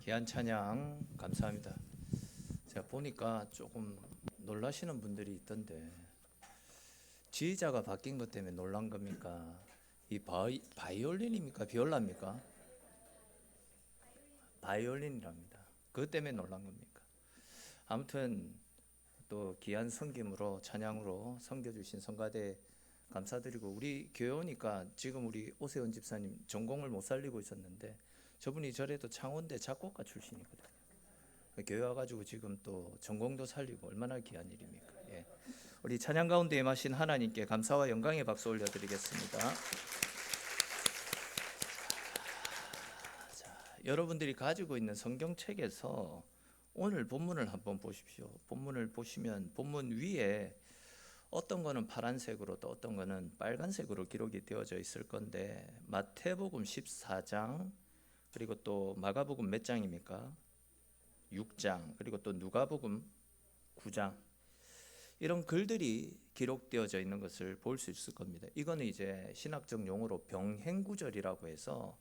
귀한 찬양 감사합니다. 제가 보니까 조금 놀라시는 분들이 있던데 지휘자가 바뀐 것 때문에 놀란 겁니까? 이 바이올린입니까? 비올라입니까? 바이올린이랍니다. 그것 때문에 놀란 겁니까? 아무튼 또 귀한 섬김으로 찬양으로 섬겨주신 성가대 감사드리고, 우리 교회 오니까 지금 우리 오세훈 집사님 전공을 못 살리고 있었는데 저분이 저래도 창원대 작곡가 출신이거든요. 교회 와가지고 지금 또 전공도 살리고 얼마나 귀한 일입니까? 예. 우리 찬양 가운데 임하신 하나님께 감사와 영광의 박수 올려드리겠습니다. 자, 여러분들이 가지고 있는 성경책에서 오늘 본문을 한번 보십시오. 본문을 보시면 본문 위에 어떤 거는 파란색으로 또 어떤 거는 빨간색으로 기록이 되어져 있을 건데, 마태복음 14장, 그리고 또 마가복음 몇 장입니까? 6장, 그리고 또 누가복음 9장, 이런 글들이 기록되어져 있는 것을 볼 수 있을 겁니다. 이거는 이제 신학적 용어로 병행구절이라고 해서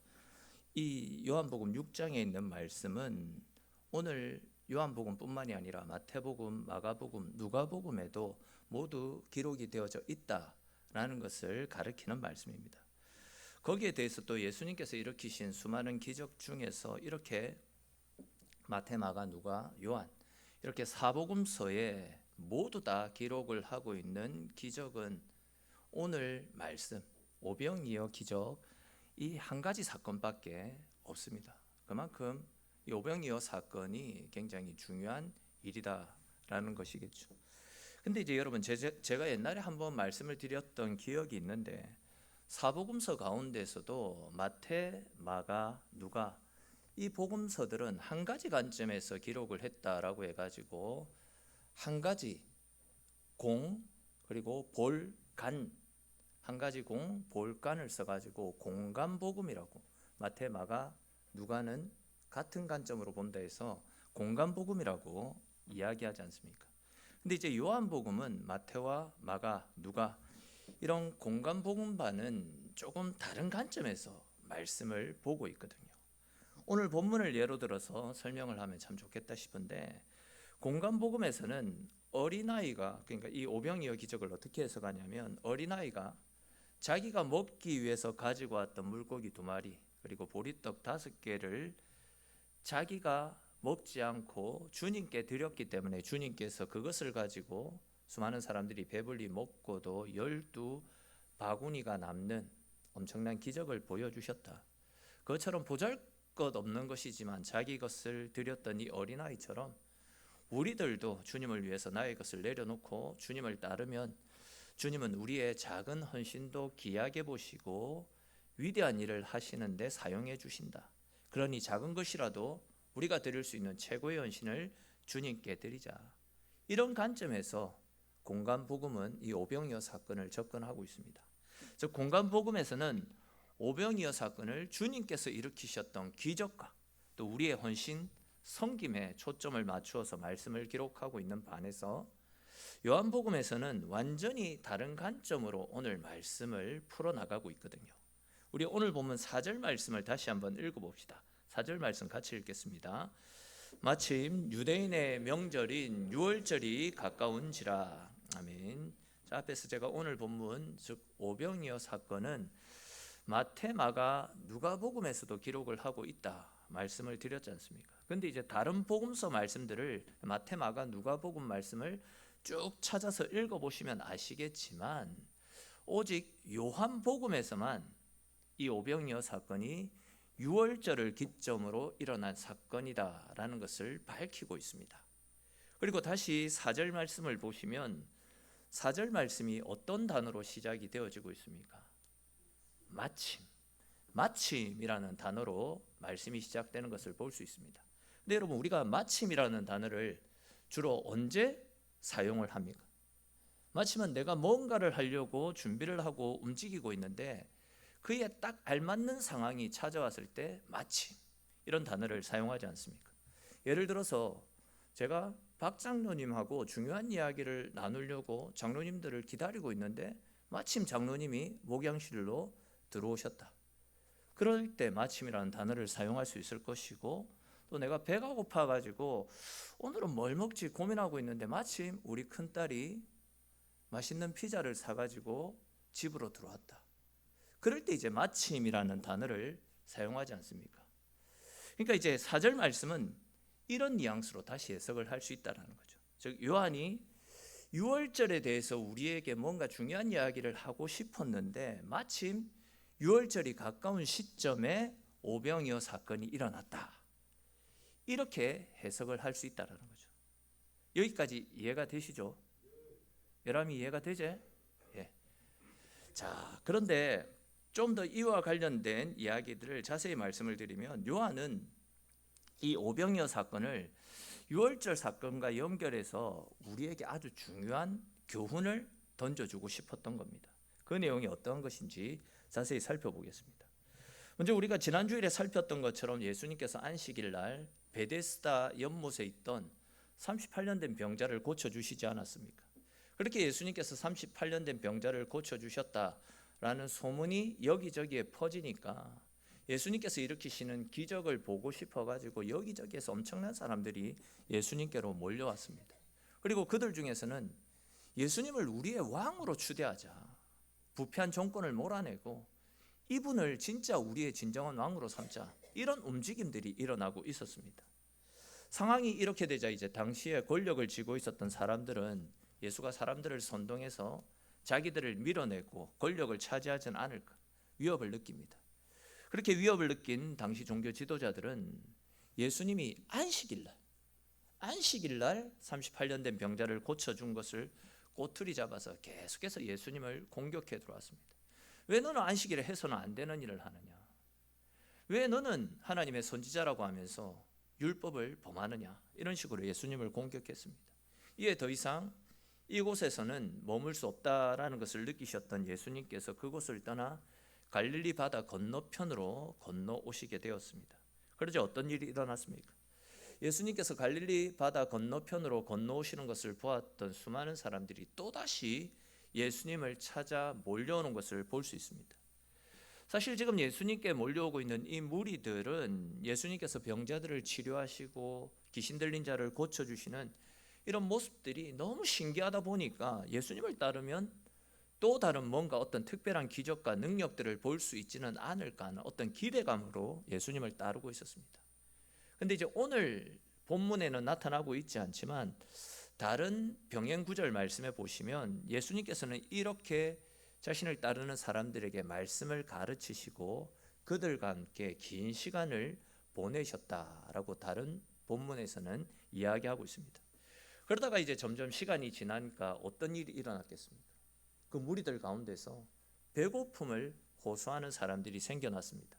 이 요한복음 6장에 있는 말씀은 오늘 요한복음뿐만이 아니라 마태복음, 마가복음, 누가복음에도 모두 기록이 되어져 있다라는 것을 가리키는 말씀입니다. 거기에 대해서 또 예수님께서 일으키신 수많은 기적 중에서 이렇게 마태, 마가, 누가, 요한, 이렇게 사복음서에 모두 다 기록을 하고 있는 기적은 오늘 말씀 오병이어 기적 이 한 가지 사건밖에 없습니다. 그만큼 이 오병이어 사건이 굉장히 중요한 일이다라는 것이겠죠. 근데 이제 여러분, 제가 옛날에 한번 말씀을 드렸던 기억이 있는데, 사복음서 가운데서도 마태, 마가, 누가, 이 복음서들은 한 가지 관점에서 기록을 했다라고 해가지고 한 가지 공, 그리고 볼, 간, 한 가지 공, 볼간을 써가지고 공간복음이라고, 마태, 마가, 누가는 같은 관점으로 본다 해서 공간복음이라고 이야기하지 않습니까? 근데 이제 요한복음은 마태와 마가, 누가 이런 공간복음과는 조금 다른 관점에서 말씀을 보고 있거든요. 오늘 본문을 예로 들어서 설명을 하면 참 좋겠다 싶은데, 공간복음에서는 어린아이가, 그러니까 이 오병이어 기적을 어떻게 해석하냐면, 어린아이가 자기가 먹기 위해서 가지고 왔던 물고기 2마리 그리고 보리떡 5개를 자기가 먹지 않고 주님께 드렸기 때문에 주님께서 그것을 가지고 수많은 사람들이 배불리 먹고도 12바구니가 남는 엄청난 기적을 보여주셨다. 그것처럼 보잘것없는 것이지만 자기 것을 드렸던 이 어린아이처럼 우리들도 주님을 위해서 나의 것을 내려놓고 주님을 따르면 주님은 우리의 작은 헌신도 귀하게 보시고 위대한 일을 하시는데 사용해 주신다. 그러니 작은 것이라도 우리가 드릴 수 있는 최고의 헌신을 주님께 드리자. 이런 관점에서 공간복음은 이 오병이어 사건을 접근하고 있습니다. 즉, 공간복음에서는 오병이어 사건을 주님께서 일으키셨던 기적과 또 우리의 헌신, 섬김에 초점을 맞추어서 말씀을 기록하고 있는 반해서, 요한복음에서는 완전히 다른 관점으로 오늘 말씀을 풀어나가고 있거든요. 우리 오늘 보면 4절 말씀을 다시 한번 읽어봅시다. 4절 말씀 같이 읽겠습니다. 마침 유대인의 명절인 유월절이 가까운지라. 아멘. 자, 앞에서 제가 오늘 본문 즉 오병이어 사건은 마태, 마가, 누가복음에서도 기록을 하고 있다 말씀을 드렸지 않습니까? 근데 이제 다른 복음서 말씀들을 마태, 마가, 누가복음 말씀을 쭉 찾아서 읽어보시면 아시겠지만 오직 요한복음에서만 이 오병이어 사건이 유월절을 기점으로 일어난 사건이다라는 것을 밝히고 있습니다. 그리고 다시 4절 말씀을 보시면 4절 말씀이 어떤 단어로 시작이 되어지고 있습니까? 마침, 마침이라는 단어로 말씀이 시작되는 것을 볼 수 있습니다. 근데 여러분, 우리가 마침이라는 단어를 주로 언제 사용을 합니까? 마침은 내가 뭔가를 하려고 준비를 하고 움직이고 있는데 그에 딱 알맞는 상황이 찾아왔을 때 마침, 이런 단어를 사용하지 않습니까? 예를 들어서 제가 박 장로님하고 중요한 이야기를 나누려고 장로님들을 기다리고 있는데 마침 장로님이 목양실로 들어오셨다. 그럴 때 마침이라는 단어를 사용할 수 있을 것이고, 또 내가 배가 고파가지고 오늘은 뭘 먹지 고민하고 있는데 마침 우리 큰딸이 맛있는 피자를 사가지고 집으로 들어왔다. 그럴 때 이제 마침이라는 단어를 사용하지 않습니까? 그러니까 이제 4절 말씀은 이런 뉘앙스로 다시 해석을 할 수 있다는 거죠. 즉 요한이 6월절에 대해서 우리에게 뭔가 중요한 이야기를 하고 싶었는데 마침 6월절이 가까운 시점에 오병이어 사건이 일어났다. 이렇게 해석을 할 수 있다는 거죠. 여기까지 이해가 되시죠? 여러분 이해가 되지? 예. 자, 그런데 좀 더 이와 관련된 이야기들을 자세히 말씀을 드리면 요한은 이 오병이어 사건을 6월절 사건과 연결해서 우리에게 아주 중요한 교훈을 던져주고 싶었던 겁니다. 그 내용이 어떤 것인지 자세히 살펴보겠습니다. 먼저 우리가 지난주일에 살폈던 것처럼 예수님께서 안식일 날 베데스다 연못에 있던 38년 된 병자를 고쳐주시지 않았습니까? 그렇게 예수님께서 38년 된 병자를 고쳐주셨다라는 소문이 여기저기에 퍼지니까 예수님께서 일으키시는 기적을 보고 싶어가지고 여기저기에서 엄청난 사람들이 예수님께로 몰려왔습니다. 그리고 그들 중에서는 예수님을 우리의 왕으로 추대하자, 부패한 정권을 몰아내고 이분을 진짜 우리의 진정한 왕으로 삼자, 이런 움직임들이 일어나고 있었습니다. 상황이 이렇게 되자 이제 당시에 권력을 쥐고 있었던 사람들은 예수가 사람들을 선동해서 자기들을 밀어내고 권력을 차지하지는 않을까 위협을 느낍니다. 그렇게 위협을 느낀 당시 종교 지도자들은 예수님이 안식일 날 38년 된 병자를 고쳐준 것을 꼬투리 잡아서 계속해서 예수님을 공격해 들어왔습니다. 왜 너는 안식일에 해서는 안 되는 일을 하느냐? 왜 너는 하나님의 선지자라고 하면서 율법을 범하느냐? 이런 식으로 예수님을 공격했습니다. 이에 더 이상 이곳에서는 머물 수 없다라는 것을 느끼셨던 예수님께서 그곳을 떠나 갈릴리 바다 건너편으로 건너오시게 되었습니다. 그러자 어떤 일이 일어났습니까? 예수님께서 갈릴리 바다 건너편으로 건너오시는 것을 보았던 수많은 사람들이 또다시 예수님을 찾아 몰려오는 것을 볼 수 있습니다. 사실 지금 예수님께 몰려오고 있는 이 무리들은 예수님께서 병자들을 치료하시고 귀신 들린 자를 고쳐주시는 이런 모습들이 너무 신기하다 보니까 예수님을 따르면 또 다른 뭔가 어떤 특별한 기적과 능력들을 볼 수 있지는 않을까 하는 어떤 기대감으로 예수님을 따르고 있었습니다. 그런데 이제 오늘 본문에는 나타나고 있지 않지만 다른 병행 구절 말씀에 보시면 예수님께서는 이렇게 자신을 따르는 사람들에게 말씀을 가르치시고 그들과 함께 긴 시간을 보내셨다라고 다른 본문에서는 이야기하고 있습니다. 그러다가 이제 점점 시간이 지나니까 어떤 일이 일어났겠습니까? 그 무리들 가운데서 배고픔을 호소하는 사람들이 생겨났습니다.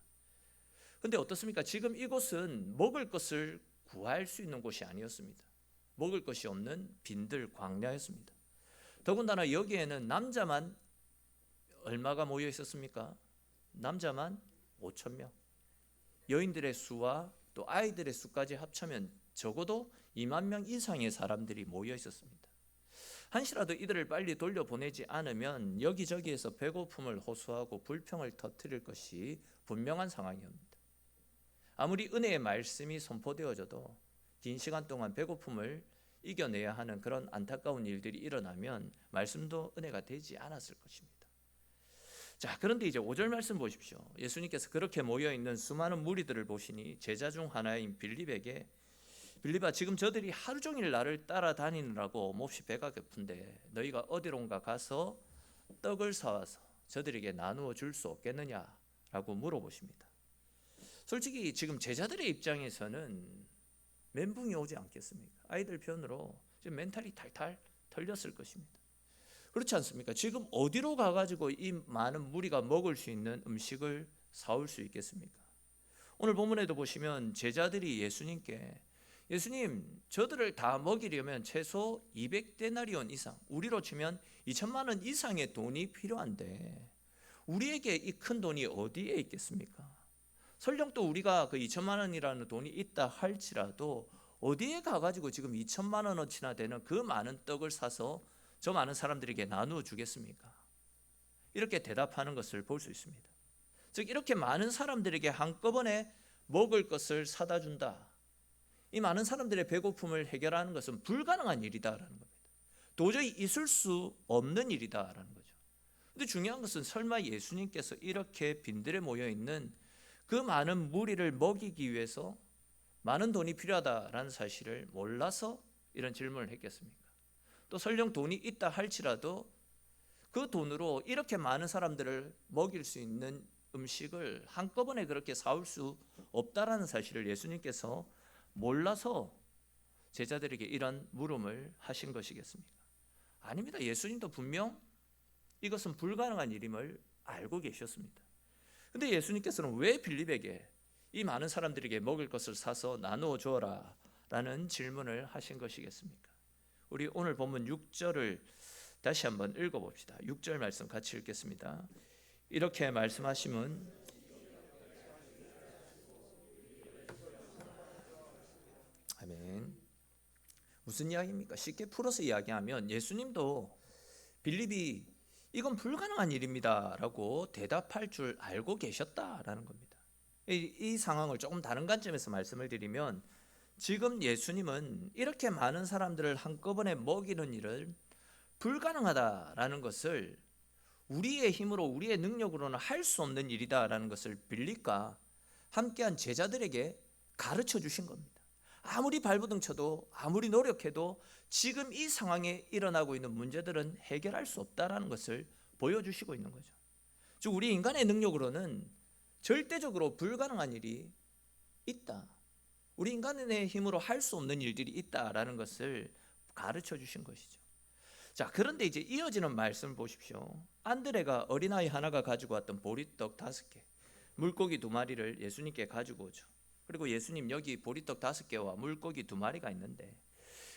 그런데 어떻습니까? 지금 이곳은 먹을 것을 구할 수 있는 곳이 아니었습니다. 먹을 것이 없는 빈들 광야였습니다. 더군다나 여기에는 남자만 얼마가 모여 있었습니까? 남자만 5,000명. 여인들의 수와 또 아이들의 수까지 합치면 적어도 2만 명 이상의 사람들이 모여 있었습니다. 한시라도 이들을 빨리 돌려보내지 않으면 여기저기에서 배고픔을 호소하고 불평을 터뜨릴 것이 분명한 상황이옵니다. 아무리 은혜의 말씀이 선포되어져도 긴 시간 동안 배고픔을 이겨내야 하는 그런 안타까운 일들이 일어나면 말씀도 은혜가 되지 않았을 것입니다. 자, 그런데 이제 5절 말씀 보십시오. 예수님께서 그렇게 모여있는 수많은 무리들을 보시니 제자 중 하나인 빌립에게 빌립아, 지금 저들이 하루 종일 나를 따라다니느라고 몹시 배가 고픈데 너희가 어디론가 가서 떡을 사와서 저들에게 나누어 줄 수 없겠느냐라고 물어보십니다. 솔직히 지금 제자들의 입장에서는 멘붕이 오지 않겠습니까? 아이들 편으로 지금 멘탈이 탈탈 털렸을 것입니다. 그렇지 않습니까? 지금 어디로 가가지고 이 많은 무리가 먹을 수 있는 음식을 사올 수 있겠습니까? 오늘 본문에도 보시면 제자들이 예수님께 예수님, 저들을 다 먹이려면 최소 200데나리온 이상, 우리로 치면 2천만 원 이상의 돈이 필요한데 우리에게 이 큰 돈이 어디에 있겠습니까? 설령 또 우리가 그 2천만 원이라는 돈이 있다 할지라도 어디에 가가지고 지금 2천만 원어치나 되는 그 많은 떡을 사서 저 많은 사람들에게 나누어 주겠습니까? 이렇게 대답하는 것을 볼 수 있습니다. 즉 이렇게 많은 사람들에게 한꺼번에 먹을 것을 사다 준다. 이 많은 사람들의 배고픔을 해결하는 것은 불가능한 일이다라는 겁니다. 도저히 있을 수 없는 일이다라는 거죠. 근데 중요한 것은 설마 예수님께서 이렇게 빈들에 모여 있는 그 많은 무리를 먹이기 위해서 많은 돈이 필요하다라는 사실을 몰라서 이런 질문을 했겠습니까? 또 설령 돈이 있다 할지라도 그 돈으로 이렇게 많은 사람들을 먹일 수 있는 음식을 한꺼번에 그렇게 사올 수 없다라는 사실을 예수님께서 몰라서 제자들에게 이런 물음을 하신 것이겠습니까? 아닙니다. 예수님도 분명 이것은 불가능한 일임을 알고 계셨습니다. 근데 예수님께서는 왜 빌립에게 이 많은 사람들에게 먹을 것을 사서 나누어 주어라 라는 질문을 하신 것이겠습니까? 우리 오늘 본문 6절을 다시 한번 읽어봅시다. 6절 말씀 같이 읽겠습니다. 이렇게 말씀하시면 아멘. 무슨 이야기입니까? 쉽게 풀어서 이야기하면 예수님도 빌립이 이건 불가능한 일입니다 라고 대답할 줄 알고 계셨다라는 겁니다. 이 상황을 조금 다른 관점에서 말씀을 드리면 지금 예수님은 이렇게 많은 사람들을 한꺼번에 먹이는 일을 불가능하다라는 것을 우리의 힘으로 우리의 능력으로는 할 수 없는 일이다라는 것을 빌립과 함께한 제자들에게 가르쳐 주신 겁니다. 아무리 발버둥 쳐도 아무리 노력해도 지금 이 상황에 일어나고 있는 문제들은 해결할 수 없다라는 것을 보여주시고 있는 거죠. 즉 우리 인간의 능력으로는 절대적으로 불가능한 일이 있다. 우리 인간의 힘으로 할 수 없는 일들이 있다라는 것을 가르쳐 주신 것이죠. 자, 그런데 이제 이어지는 말씀을 보십시오. 안드레가 어린아이 하나가 가지고 왔던 보리떡 5개, 물고기 2마리를 예수님께 가지고 오죠. 그리고 예수님 여기 보리떡 5개와 물고기 2마리가 있는데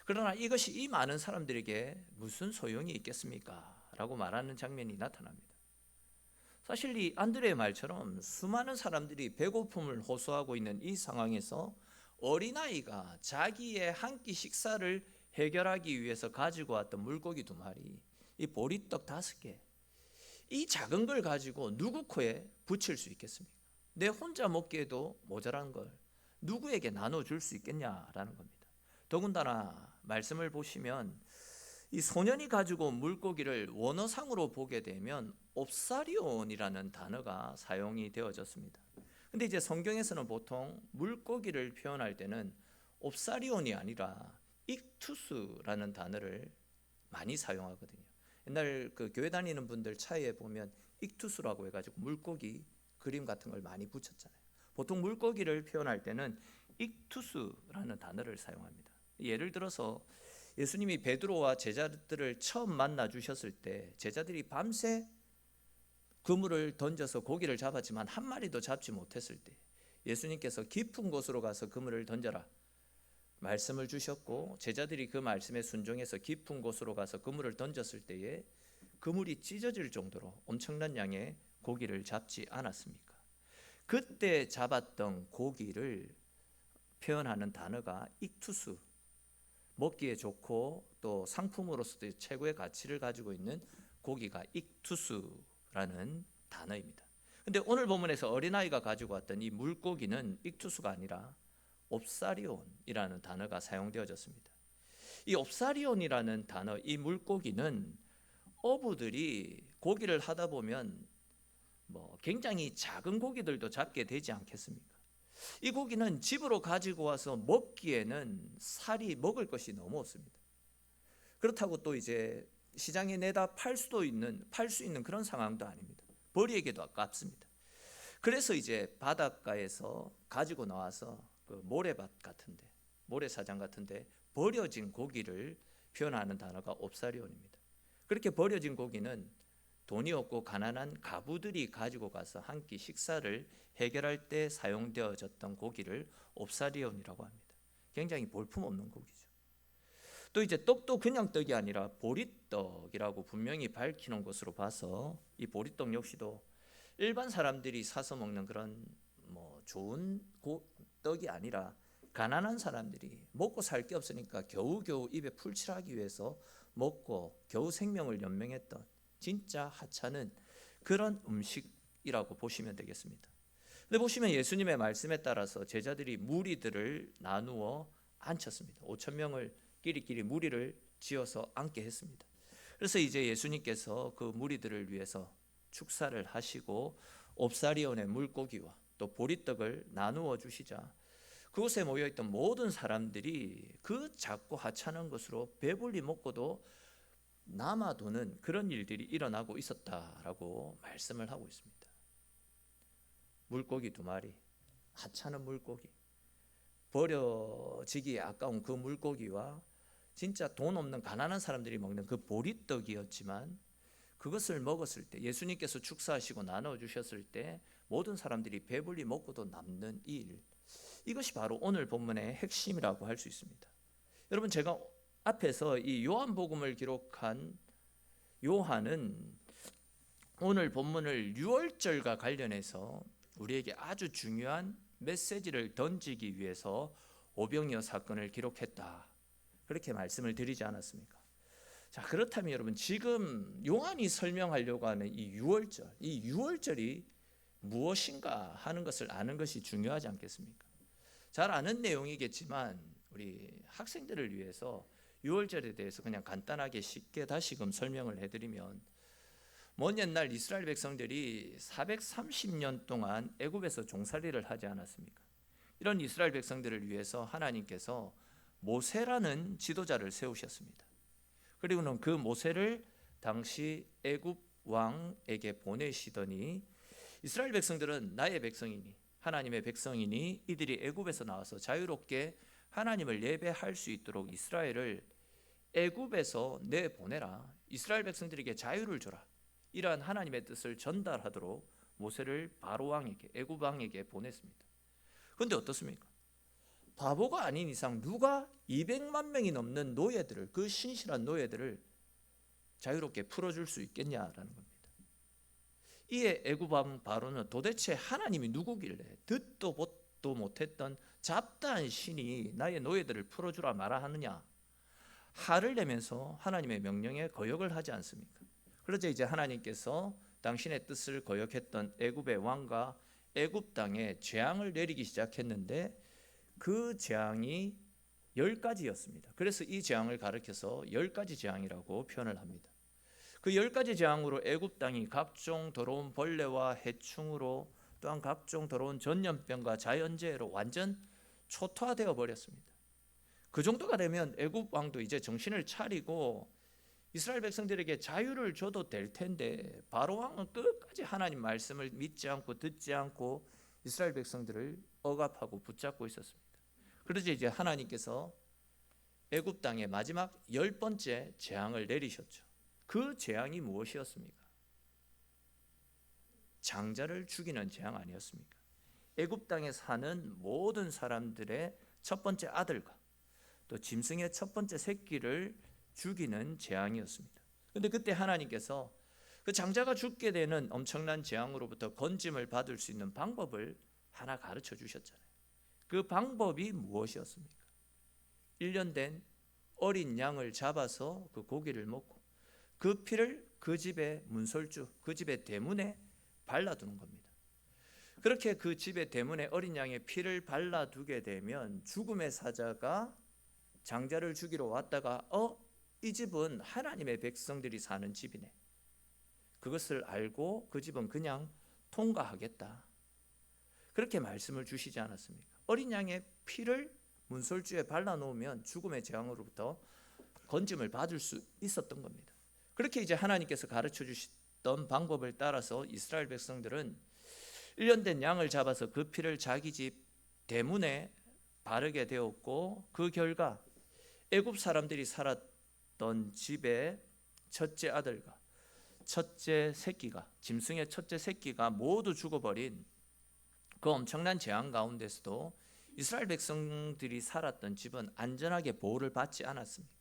그러나 이것이 이 많은 사람들에게 무슨 소용이 있겠습니까? 라고 말하는 장면이 나타납니다. 사실 이 안드레의 말처럼 수많은 사람들이 배고픔을 호소하고 있는 이 상황에서 어린아이가 자기의 한 끼 식사를 해결하기 위해서 가지고 왔던 물고기 2마리, 이 보리떡 5개, 이 작은 걸 가지고 누구 코에 붙일 수 있겠습니까? 내 혼자 먹기에도 모자란 걸 누구에게 나눠줄 수 있겠냐라는 겁니다. 더군다나 말씀을 보시면 이 소년이 가지고 온 물고기를 원어상으로 보게 되면 옵사리온이라는 단어가 사용이 되어졌습니다. 근데 이제 성경에서는 보통 물고기를 표현할 때는 옵사리온이 아니라 익투스라는 단어를 많이 사용하거든요. 옛날 그 교회 다니는 분들 차에 보면 익투스라고 해가지고 물고기 그림 같은 걸 많이 붙였잖아요. 보통 물고기를 표현할 때는 익투스라는 단어를 사용합니다. 예를 들어서 예수님이 베드로와 제자들을 처음 만나 주셨을 때 제자들이 밤새 그물을 던져서 고기를 잡았지만 한 마리도 잡지 못했을 때 예수님께서 깊은 곳으로 가서 그물을 던져라 말씀을 주셨고 제자들이 그 말씀에 순종해서 깊은 곳으로 가서 그물을 던졌을 때에 그물이 찢어질 정도로 엄청난 양의 고기를 잡지 않았습니까? 그때 잡았던 고기를 표현하는 단어가 익투스, 먹기에 좋고 또 상품으로서도 최고의 가치를 가지고 있는 고기가 익투스라는 단어입니다. 근데 오늘 본문에서 어린아이가 가지고 왔던 이 물고기는 익투스가 아니라 옵사리온이라는 단어가 사용되어졌습니다. 이 옵사리온이라는 단어, 이 물고기는 어부들이 고기를 하다 보면 굉장히 작은 고기들도 잡게 되지 않겠습니까? 이 고기는 집으로 가지고 와서 먹기에는 살이 먹을 것이 너무 없습니다. 그렇다고 또 이제 시장에 내다 팔 수 있는 그런 상황도 아닙니다. 버리기에도 아깝습니다. 그래서 이제 바닷가에서 가지고 나와서 그 모래밭 같은데, 모래사장 같은데 버려진 고기를 표현하는 단어가 옵사리온입니다. 그렇게 버려진 고기는 돈이 없고 가난한 가부들이 가지고 가서 한 끼 식사를 해결할 때 사용되어졌던 고기를 옵사리온이라고 합니다. 굉장히 볼품없는 고기죠. 또 이제 떡도 그냥 떡이 아니라 보리떡이라고 분명히 밝히는 것으로 봐서 이 보리떡 역시도 일반 사람들이 사서 먹는 그런 좋은 떡이 아니라 가난한 사람들이 먹고 살 게 없으니까 겨우겨우 입에 풀칠하기 위해서 먹고 겨우 생명을 연명했던 진짜 하찮은 그런 음식이라고 보시면 되겠습니다. 근데 보시면 예수님의 말씀에 따라서 제자들이 무리들을 나누어 앉혔습니다. 5천 명을 끼리끼리 무리를 지어서 앉게 했습니다. 그래서 이제 예수님께서 그 무리들을 위해서 축사를 하시고 옵사리온의 물고기와 또 보리떡을 나누어 주시자 그곳에 모여있던 모든 사람들이 그 작고 하찮은 것으로 배불리 먹고도 남아도는 그런 일들이 일어나고 있었다라고 말씀을 하고 있습니다. 물고기 2마리, 하찮은 물고기, 버려지기에 아까운 그 물고기와 진짜 돈 없는 가난한 사람들이 먹는 그 보리떡이었지만 그것을 먹었을 때 예수님께서 축사하시고 나눠주셨을 때 모든 사람들이 배불리 먹고도 남는 일, 이것이 바로 오늘 본문의 핵심이라고 할 수 있습니다. 여러분, 제가 앞에서 이 요한복음을 기록한 요한은 오늘 본문을 유월절과 관련해서 우리에게 아주 중요한 메시지를 던지기 위해서 오병이어 사건을 기록했다, 그렇게 말씀을 드리지 않았습니까? 자, 그렇다면 여러분, 지금 요한이 설명하려고 하는 이 유월절이 무엇인가 하는 것을 아는 것이 중요하지 않겠습니까? 잘 아는 내용이겠지만 우리 학생들을 위해서 유월절에 대해서 그냥 간단하게 쉽게 다시금 설명을 해드리면, 먼 옛날 이스라엘 백성들이 430년 동안 애굽에서 종살이를 하지 않았습니까? 이런 이스라엘 백성들을 위해서 하나님께서 모세라는 지도자를 세우셨습니다. 그리고는 그 모세를 당시 애굽 왕에게 보내시더니 이스라엘 백성들은 나의 백성이니 하나님의 백성이니 이들이 애굽에서 나와서 자유롭게 하나님을 예배할 수 있도록 이스라엘을 애굽에서 내보내라, 이스라엘 백성들에게 자유를 주라, 이러한 하나님의 뜻을 전달하도록 모세를 바로 왕에게, 애굽 왕에게 보냈습니다. 그런데 어떻습니까? 바보가 아닌 이상 누가 200만 명이 넘는 노예들을, 그 신실한 노예들을 자유롭게 풀어줄 수 있겠냐라는 겁니다. 이에 애굽 왕 바로는 도대체 하나님이 누구길래 듣도 보도 못했던 잡다한 신이 나의 노예들을 풀어주라 말아 하느냐, 화를 내면서 하나님의 명령에 거역을 하지 않습니까? 그러자 이제 하나님께서 당신의 뜻을 거역했던 애굽의 왕과 애굽 땅에 재앙을 내리기 시작했는데 그 재앙이 10가지였습니다. 그래서 이 재앙을 가리켜서 10가지 재앙이라고 표현을 합니다. 그 10가지 재앙으로 애굽 땅이 각종 더러운 벌레와 해충으로, 또한 각종 더러운 전염병과 자연재해로 완전 초토화되어 버렸습니다. 그 정도가 되면 애굽 왕도 이제 정신을 차리고 이스라엘 백성들에게 자유를 줘도 될 텐데, 바로 왕은 끝까지 하나님 말씀을 믿지 않고 듣지 않고 이스라엘 백성들을 억압하고 붙잡고 있었습니다. 그러자 이제 하나님께서 애굽 땅에 마지막 10번째 재앙을 내리셨죠. 그 재앙이 무엇이었습니까? 장자를 죽이는 재앙 아니었습니까? 애굽 땅에 사는 모든 사람들의 첫 번째 아들과 또 짐승의 첫 번째 새끼를 죽이는 재앙이었습니다. 그런데 그때 하나님께서 그 장자가 죽게 되는 엄청난 재앙으로부터 건짐을 받을 수 있는 방법을 하나 가르쳐 주셨잖아요. 그 방법이 무엇이었습니까? 1년 된 어린 양을 잡아서 그 고기를 먹고 그 피를 그 집의 문설주, 그 집의 대문에 발라두는 겁니다. 그렇게 그 집의 대문에 어린 양의 피를 발라두게 되면 죽음의 사자가 장자를 죽이러 왔다가 이 집은 하나님의 백성들이 사는 집이네, 그것을 알고 그 집은 그냥 통과하겠다, 그렇게 말씀을 주시지 않았습니까? 어린 양의 피를 문설주에 발라놓으면 죽음의 재앙으로부터 건짐을 받을 수 있었던 겁니다. 그렇게 이제 하나님께서 가르쳐 주셨던 방법을 따라서 이스라엘 백성들은 1년 된 양을 잡아서 그 피를 자기 집 대문에 바르게 되었고, 그 결과 애굽 사람들이 살았던 집의 첫째 아들과 첫째 새끼가, 짐승의 첫째 새끼가 모두 죽어버린 그 엄청난 재앙 가운데서도 이스라엘 백성들이 살았던 집은 안전하게 보호를 받지 않았습니다.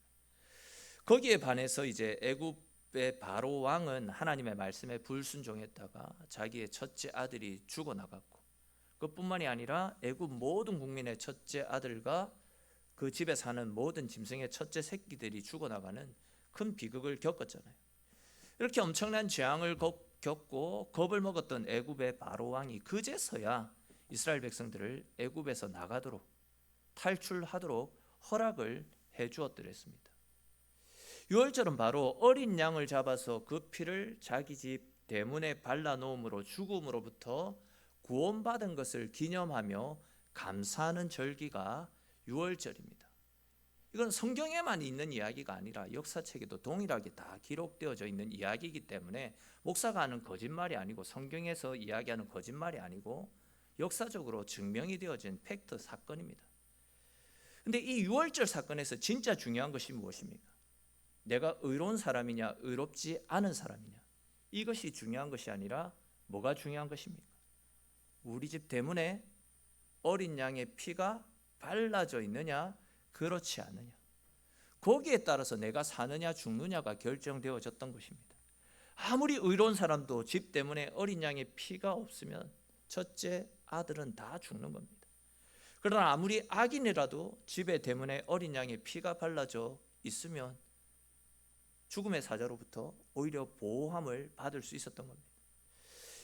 거기에 반해서 이제 애굽의 바로 왕은 하나님의 말씀에 불순종했다가 자기의 첫째 아들이 죽어나갔고, 그뿐만이 아니라 애굽 모든 국민의 첫째 아들과 그 집에 사는 모든 짐승의 첫째 새끼들이 죽어나가는 큰 비극을 겪었잖아요. 이렇게 엄청난 재앙을 겪고 겁을 먹었던 애굽의 바로 왕이 그제서야 이스라엘 백성들을 애굽에서 나가도록, 탈출하도록 허락을 해 주었더랬습니다. 유월절은 바로 어린 양을 잡아서 그 피를 자기 집 대문에 발라놓음으로 죽음으로부터 구원받은 것을 기념하며 감사하는 절기가 유월절입니다. 이건 성경에만 있는 이야기가 아니라 역사책에도 동일하게 다 기록되어져 있는 이야기이기 때문에 목사가 하는 거짓말이 아니고 성경에서 이야기하는 거짓말이 아니고 역사적으로 증명이 되어진 팩트 사건입니다. 근데 이 유월절 사건에서 진짜 중요한 것이 무엇입니까? 내가 의로운 사람이냐 의롭지 않은 사람이냐, 이것이 중요한 것이 아니라 뭐가 중요한 것입니까? 우리 집 대문에 어린 양의 피가 발라져 있느냐 그렇지 않느냐, 거기에 따라서 내가 사느냐 죽느냐가 결정되어졌던 것입니다. 아무리 의로운 사람도 집 대문에 어린 양의 피가 없으면 첫째 아들은 다 죽는 겁니다. 그러나 아무리 악인이라도 집의 대문에 어린 양의 피가 발라져 있으면 죽음의 사자로부터 오히려 보호함을 받을 수 있었던 겁니다.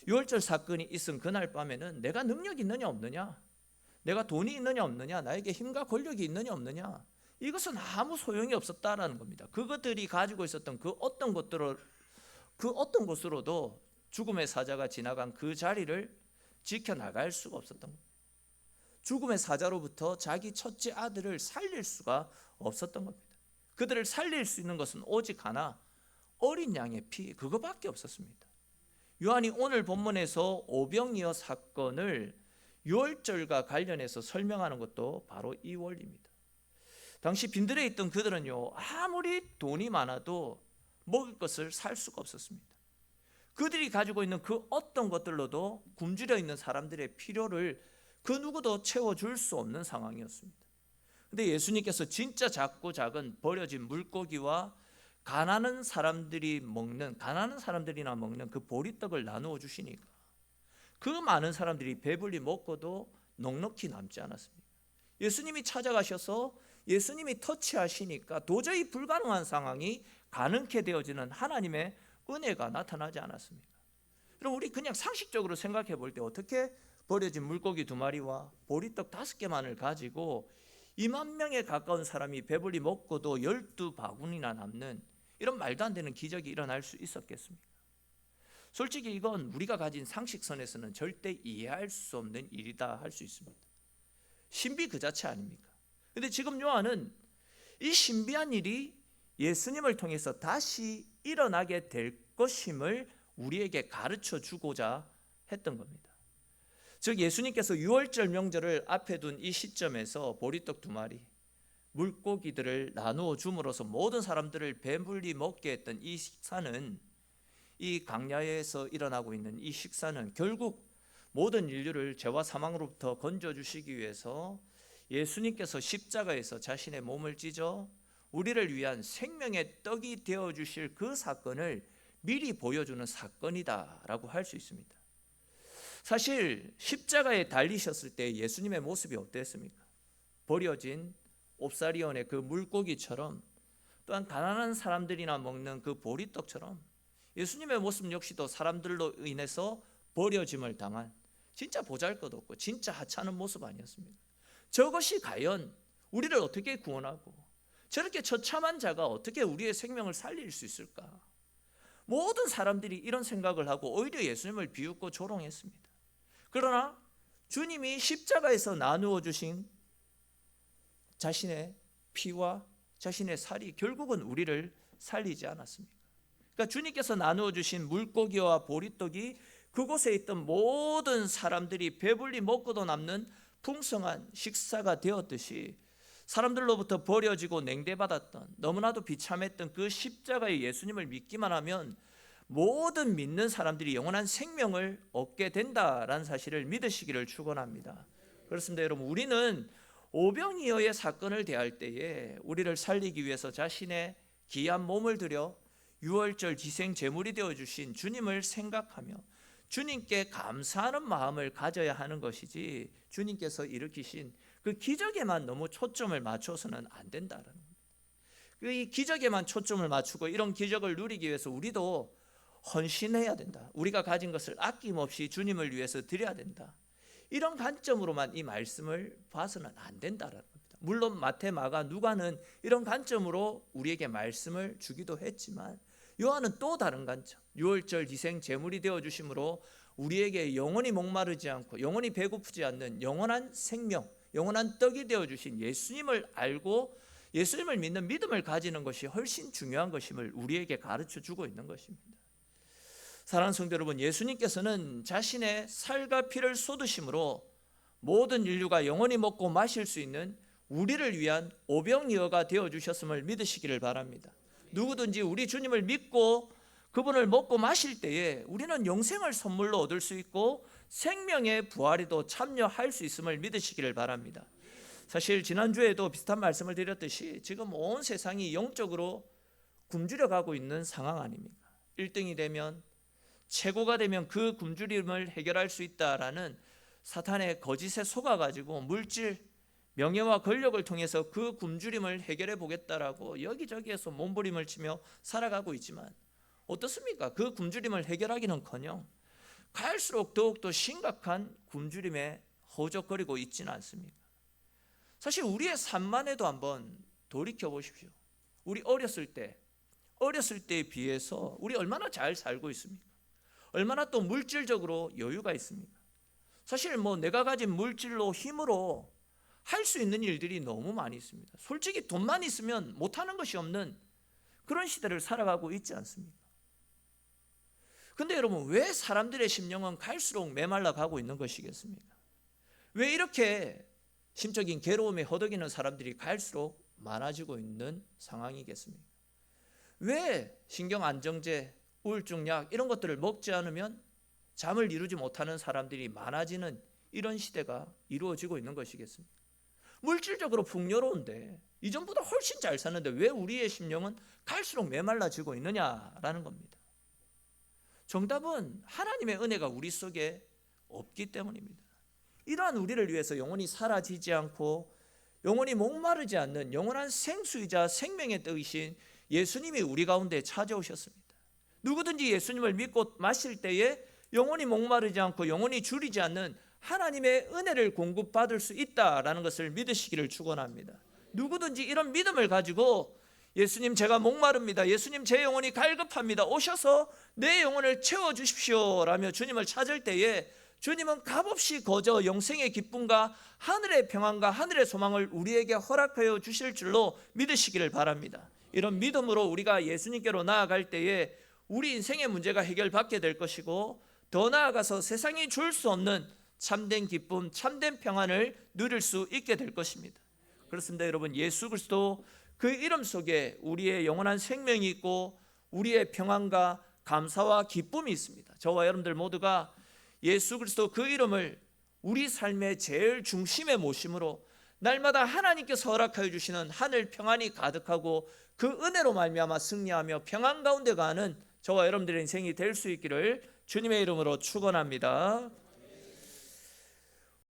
유월절 사건이 있은 그날 밤에는 내가 능력이 있느냐 없느냐, 내가 돈이 있느냐 없느냐, 나에게 힘과 권력이 있느냐 없느냐, 이것은 아무 소용이 없었다라는 겁니다. 그것들이 가지고 있었던 그 어떤 것으로도 죽음의 사자가 지나간 그 자리를 지켜나갈 수가 없었던 겁니다. 죽음의 사자로부터 자기 첫째 아들을 살릴 수가 없었던 겁니다. 그들을 살릴 수 있는 것은 오직 하나, 어린 양의 피, 그거밖에 없었습니다. 요한이 오늘 본문에서 오병이어 사건을 유월절과 관련해서 설명하는 것도 바로 이 원리입니다. 당시 빈들에 있던 그들은요, 아무리 돈이 많아도 먹을 것을 살 수가 없었습니다. 그들이 가지고 있는 그 어떤 것들로도 굶주려 있는 사람들의 필요를 그 누구도 채워줄 수 없는 상황이었습니다. 근데 예수님께서 진짜 작고 작은 버려진 물고기와 가난한 사람들이나 먹는 그 보리떡을 나누어 주시니까 그 많은 사람들이 배불리 먹고도 넉넉히 남지 않았습니다. 예수님이 찾아가셔서 예수님이 터치하시니까 도저히 불가능한 상황이 가능케 되어지는 하나님의 은혜가 나타나지 않았습니까? 그럼 우리 그냥 상식적으로 생각해 볼 때 어떻게 버려진 물고기 2마리와 보리떡 5개만을 가지고 2만 명에 가까운 사람이 배불리 먹고도 12바구니나 남는 이런 말도 안 되는 기적이 일어날 수 있었겠습니까? 솔직히 이건 우리가 가진 상식선에서는 절대 이해할 수 없는 일이다 할 수 있습니다. 신비 그 자체 아닙니까? 그런데 지금 요한은 이 신비한 일이 예수님을 통해서 다시 일어나게 될 것임을 우리에게 가르쳐 주고자 했던 겁니다. 즉 예수님께서 유월절 명절을 앞에 둔 이 시점에서 보리떡 2마리, 물고기들을 나누어 줌으로써 모든 사람들을 배불리 먹게 했던 이 식사는, 이 광야에서 일어나고 있는 이 식사는 결국 모든 인류를 죄와 사망으로부터 건져주시기 위해서 예수님께서 십자가에서 자신의 몸을 찢어 우리를 위한 생명의 떡이 되어주실 그 사건을 미리 보여주는 사건이다라고 할 수 있습니다. 사실 십자가에 달리셨을 때 예수님의 모습이 어땠습니까? 버려진 옵사리온의 그 물고기처럼, 또한 가난한 사람들이나 먹는 그 보리떡처럼 예수님의 모습 역시도 사람들로 인해서 버려짐을 당한 진짜 보잘것없고 진짜 하찮은 모습 아니었습니까? 저것이 과연 우리를 어떻게 구원하고 저렇게 처참한 자가 어떻게 우리의 생명을 살릴 수 있을까? 모든 사람들이 이런 생각을 하고 오히려 예수님을 비웃고 조롱했습니다. 그러나 주님이 십자가에서 나누어 주신 자신의 피와 자신의 살이 결국은 우리를 살리지 않았습니까? 그러니까 주님께서 나누어 주신 물고기와 보리떡이 그곳에 있던 모든 사람들이 배불리 먹고도 남는 풍성한 식사가 되었듯이 사람들로부터 버려지고 냉대받았던, 너무나도 비참했던 그 십자가의 예수님을 믿기만 하면 모든 믿는 사람들이 영원한 생명을 얻게 된다라는 사실을 믿으시기를 축원합니다. 그렇습니다. 여러분, 우리는 오병이어의 사건을 대할 때에 우리를 살리기 위해서 자신의 귀한 몸을 들여 유월절 기생 제물이 되어주신 주님을 생각하며 주님께 감사하는 마음을 가져야 하는 것이지, 주님께서 일으키신 그 기적에만 너무 초점을 맞춰서는 안 된다는 겁니다. 이 기적에만 초점을 맞추고 이런 기적을 누리기 위해서 우리도 헌신해야 된다. 우리가 가진 것을 아낌없이 주님을 위해서 드려야 된다. 이런 관점으로만 이 말씀을 봐서는 안 된다는 겁니다. 물론 마태, 마가, 누가는 이런 관점으로 우리에게 말씀을 주기도 했지만 요한은 또 다른 관점, 유월절 희생 제물이 되어주심으로 우리에게 영원히 목마르지 않고 영원히 배고프지 않는 영원한 생명, 영원한 떡이 되어주신 예수님을 알고 예수님을 믿는 믿음을 가지는 것이 훨씬 중요한 것임을 우리에게 가르쳐 주고 있는 것입니다. 사랑하는 성도 여러분, 예수님께서는 자신의 살과 피를 쏟으심으로 모든 인류가 영원히 먹고 마실 수 있는 우리를 위한 오병이어가 되어주셨음을 믿으시기를 바랍니다. 누구든지 우리 주님을 믿고 그분을 먹고 마실 때에 우리는 영생을 선물로 얻을 수 있고 생명의 부활에도 참여할 수 있음을 믿으시기를 바랍니다. 사실 지난주에도 비슷한 말씀을 드렸듯이 지금 온 세상이 영적으로 굶주려 가고 있는 상황 아닙니까? 1등이 되면, 최고가 되면 그 굶주림을 해결할 수 있다라는 사탄의 거짓에 속아가지고 물질, 명예와 권력을 통해서 그 굶주림을 해결해 보겠다라고 여기저기에서 몸부림을 치며 살아가고 있지만 어떻습니까? 그 굶주림을 해결하기는커녕 갈수록 더욱더 심각한 굶주림에 허우적거리고 있지는 않습니까? 사실 우리의 삶만 해도 한번 돌이켜 보십시오. 우리 어렸을 때에 비해서 우리 얼마나 잘 살고 있습니까? 얼마나 또 물질적으로 여유가 있습니까? 사실 내가 가진 물질로 힘으로 할 수 있는 일들이 너무 많이 있습니다. 솔직히 돈만 있으면 못하는 것이 없는 그런 시대를 살아가고 있지 않습니까? 근데 여러분, 왜 사람들의 심령은 갈수록 메말라 가고 있는 것이겠습니까? 왜 이렇게 심적인 괴로움에 허덕이는 사람들이 갈수록 많아지고 있는 상황이겠습니까? 왜 신경안정제, 우울증약 이런 것들을 먹지 않으면 잠을 이루지 못하는 사람들이 많아지는 이런 시대가 이루어지고 있는 것이겠습니까? 물질적으로 풍요로운데 이전보다 훨씬 잘 사는데 왜 우리의 심령은 갈수록 메말라지고 있느냐라는 겁니다. 정답은 하나님의 은혜가 우리 속에 없기 때문입니다. 이러한 우리를 위해서 영원히 사라지지 않고 영원히 목마르지 않는 영원한 생수이자 생명의 떡이신 예수님이 우리 가운데 찾아오셨습니다. 누구든지 예수님을 믿고 마실 때에 영원히 목마르지 않고 영원히 줄이지 않는 하나님의 은혜를 공급받을 수 있다라는 것을 믿으시기를 축원합니다. 누구든지 이런 믿음을 가지고 예수님, 제가 목마릅니다. 예수님, 제 영혼이 갈급합니다. 오셔서 내 영혼을 채워주십시오 라며 주님을 찾을 때에 주님은 값없이 거저 영생의 기쁨과 하늘의 평안과 하늘의 소망을 우리에게 허락하여 주실 줄로 믿으시기를 바랍니다. 이런 믿음으로 우리가 예수님께로 나아갈 때에 우리 인생의 문제가 해결받게 될 것이고, 더 나아가서 세상이 줄 수 없는 참된 기쁨, 참된 평안을 누릴 수 있게 될 것입니다. 그렇습니다. 여러분, 예수 그리스도 그 이름 속에 우리의 영원한 생명이 있고 우리의 평안과 감사와 기쁨이 있습니다. 저와 여러분들 모두가 예수 그리스도 그 이름을 우리 삶의 제일 중심에 모심으로 날마다 하나님께서 허락하여 주시는 하늘 평안이 가득하고 그 은혜로 말미암아 승리하며 평안 가운데 가는 저와 여러분들의 인생이 될 수 있기를 주님의 이름으로 축원합니다.